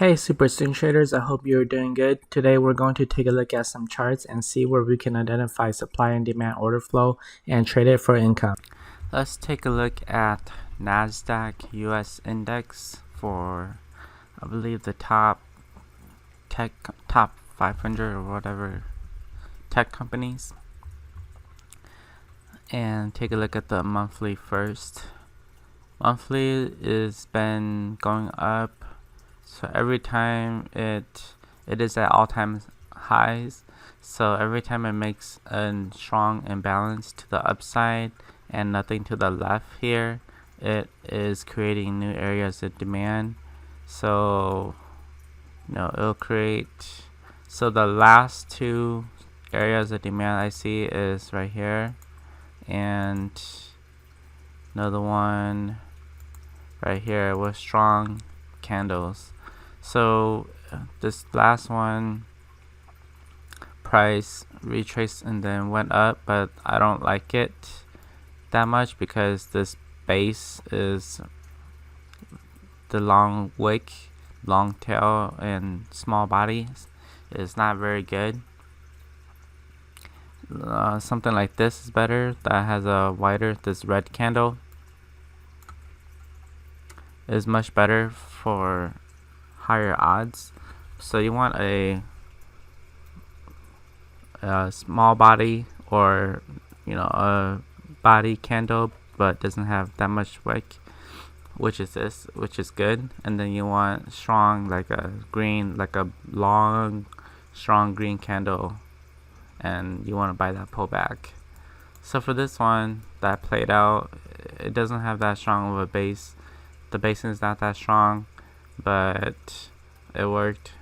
Hey super swing traders, I hope you're doing good. Today we're going to take a look at some charts and see where we can identify supply and demand order flow and trade it for income. Let's take a look at NASDAQ US index for I believe the top 500 or whatever tech companies, and take a look at the monthly first. Monthly has been going up. So every time it is at all-time highs. So every time it makes a strong imbalance to the upside and nothing to the left here, it is creating new areas of demand. So it'll create. So the last two areas of demand I see is right here, and another one right here with strong candles. So this last one, price retraced and then went up, but I don't like it that much because this base is the long wick, long tail, and small body is not very good. Something like this is better, that has a wider, this red candle is much better for higher odds. So you want a small body, or a body candle but doesn't have that much wick, which is this, which is good. And then you want strong, like a green, like a long strong green candle, and you want to buy that pullback. So for this one that played out, it doesn't have that strong of a base. The basing is not that strong, but it worked.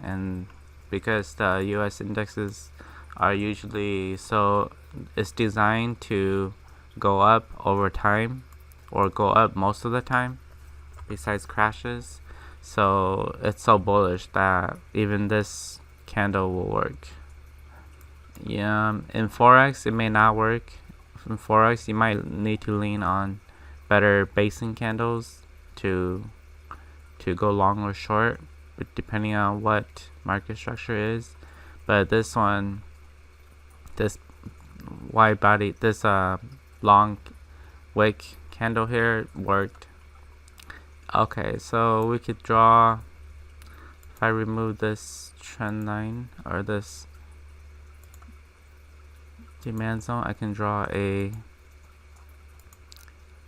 And because the US indexes are usually, so it's designed to go up over time, or go up most of the time besides crashes. So it's so bullish that even this candle will work. Yeah, in Forex it may not work. In Forex you might need to lean on better basing candles to go long or short, but depending on what market structure is. But this one, this wide body, this long wick candle here worked. Okay, so we could draw, if I remove this trend line or this demand zone, I can draw a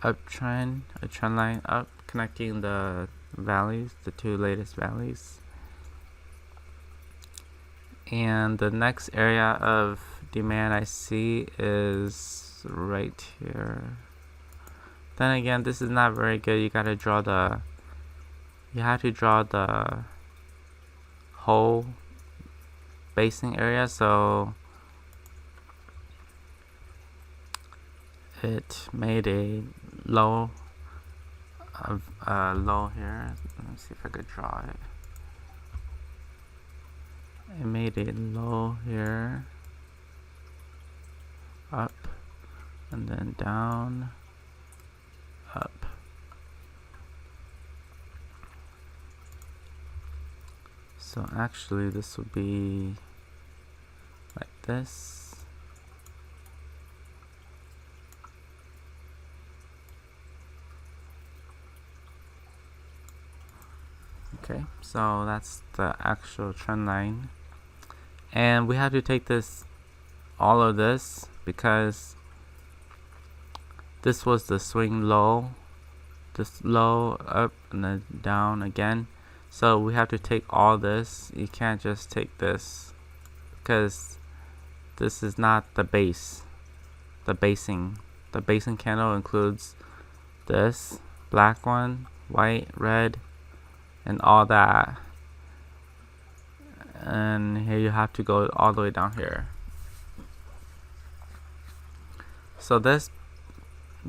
uptrend, a trend line up, connecting the valleys, the two latest valleys. And the next area of demand I see is right here. Then again, this is not very good. You have to draw the whole basing area. So it made a low here. Let me see if I could draw it. It made a low here, up, and then down, up. So actually this would be like this. Okay, so that's the actual trend line, and we have to take all of this, because this was the swing low, this low up and then down again. So we have to take all this. You can't just take this, because this is not the base. The basing candle includes this black one, white, red, and all that. And here you have to go all the way down here. So this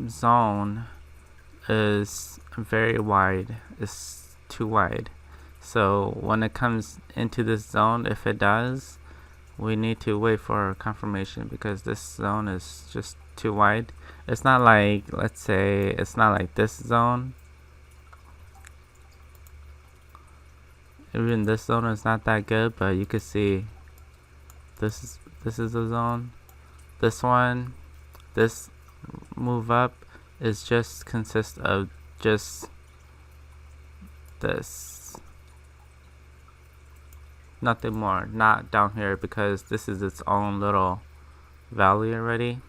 zone is very wide. It's too wide. So when it comes into this zone, if it does, we need to wait for confirmation, because this zone is just too wide. It's not like, let's say, it's not like this zone. Even this zone is not that good, but you can see this is a zone. This one, this move up is just consists of just this, nothing more, not down here, because this is its own little valley already.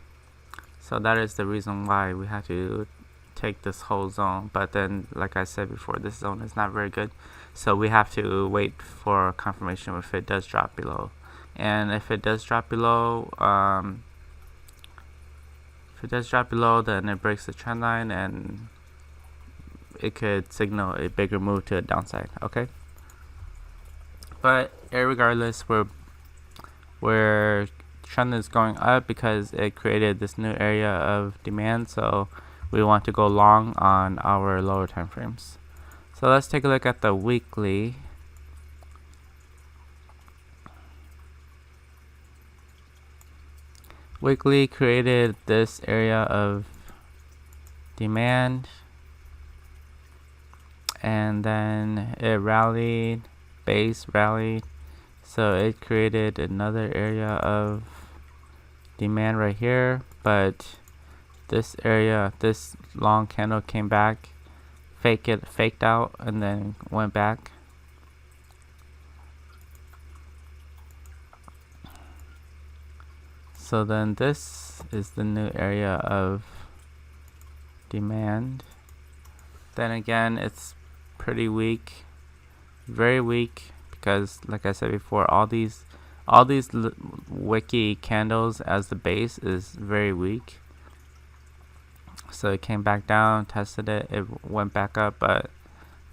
So that is the reason why we have to take this whole zone. But then, like I said before, this zone is not very good, so we have to wait for confirmation if it does drop below. And if it does drop below, then it breaks the trend line and it could signal a bigger move to the downside. Okay, but regardless, we're trend is going up because it created this new area of demand, so we want to go long on our lower time frames. So let's take a look at the weekly. Weekly created this area of demand, and then it rallied, base rallied, so it created another area of demand right here. But this area, this long candle came back, faked out, and then went back. So then this is the new area of demand. Then again, it's pretty weak, very weak, because like I said before, all these wicky candles as the base is very weak. So it came back down, tested it, it went back up, but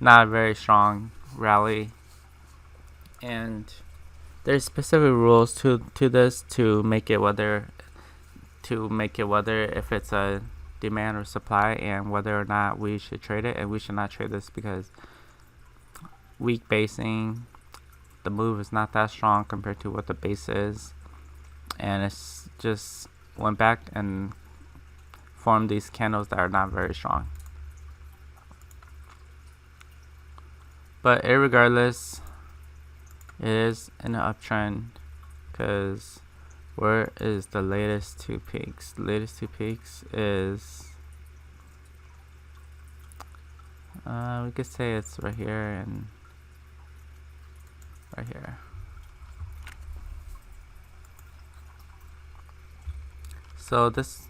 not a very strong rally. And there's specific rules to this to make it whether if it's a demand or supply, and whether or not we should trade it. And we should not trade this because weak basing, the move is not that strong compared to what the base is, and it's just went back and formed these candles that are not very strong. But regardless, it is in an uptrend, because where is the latest two peaks? The latest two peaks is we could say it's right here and right here. So this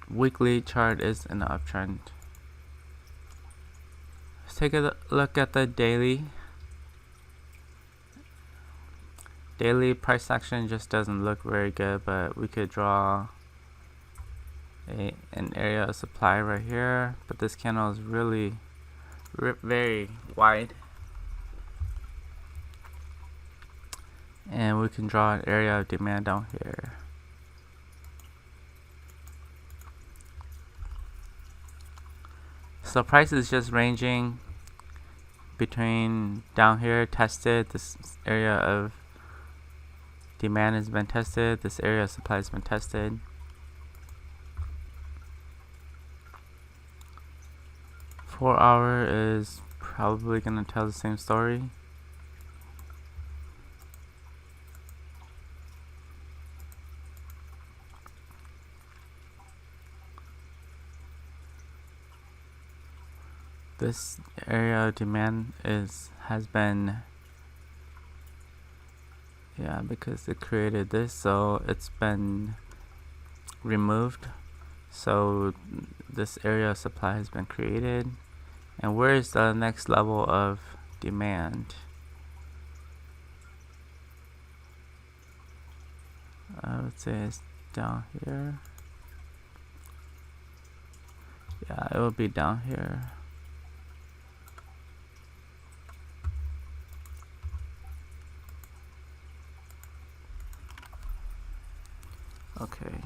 weekly chart is in an uptrend. Let's take a look at the daily. Daily price action just doesn't look very good, but we could draw an area of supply right here. But this candle is really very wide, and we can draw an area of demand down here. So price is just ranging between down here, tested, this area of demand has been tested, this area of supply has been tested. Four hour is probably going to tell the same story. This area of demand has been, yeah, because it created this, so it's been removed. So this area of supply has been created. And where is the next level of demand? I would say it's down here. Yeah, it will be down here. Okay.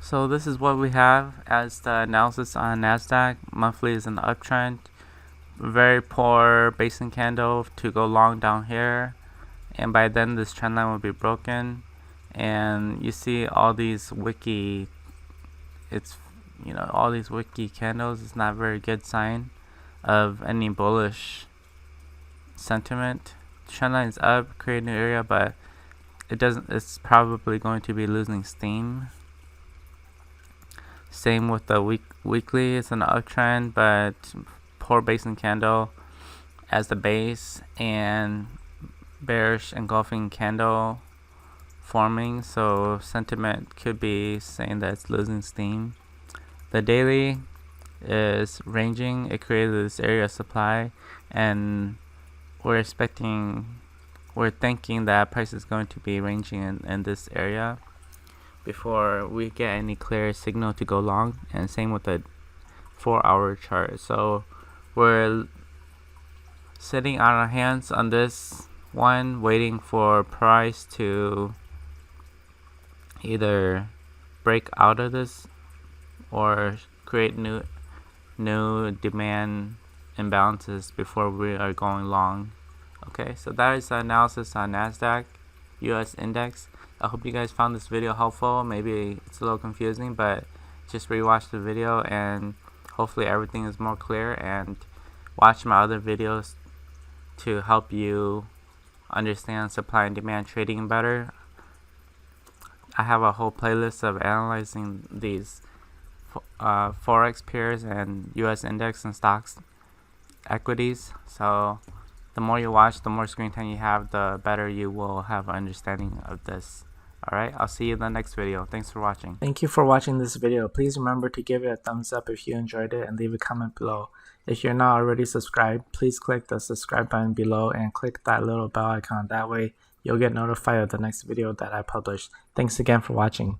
So this is what we have as the analysis on NASDAQ. Monthly is an uptrend. Very poor basing candle to go long down here. And by then this trend line will be broken. And you see all these wicky, all these wicky candles. It's not a very good sign. of any bullish sentiment. Trend line's up, create a new area, but it's probably going to be losing steam. Same with the weekly, it's an uptrend, but poor basing candle as the base and bearish engulfing candle forming, so sentiment could be saying that it's losing steam. The daily is ranging, it created this area of supply, and we're thinking that price is going to be ranging in this area before we get any clear signal to go long, and same with the 4-hour chart. So we're sitting on our hands on this one, waiting for price to either break out of this or create new demand imbalances before we are going long. Okay, so that is the analysis on NASDAQ US index. I hope you guys found this video helpful. Maybe it's a little confusing, but just rewatch the video and hopefully everything is more clear, and watch my other videos to help you understand supply and demand trading better. I have a whole playlist of analyzing these forex pairs and US index and stocks equities. So the more you watch, the more screen time you have, the better you will have an understanding of this. Alright, I'll see you in the next video. Thanks for watching. Thank you for watching this video. Please remember to give it a thumbs up if you enjoyed it, and leave a comment below. If you're not already subscribed, please click the subscribe button below and click that little bell icon. That way you'll get notified of the next video that I publish. Thanks again for watching.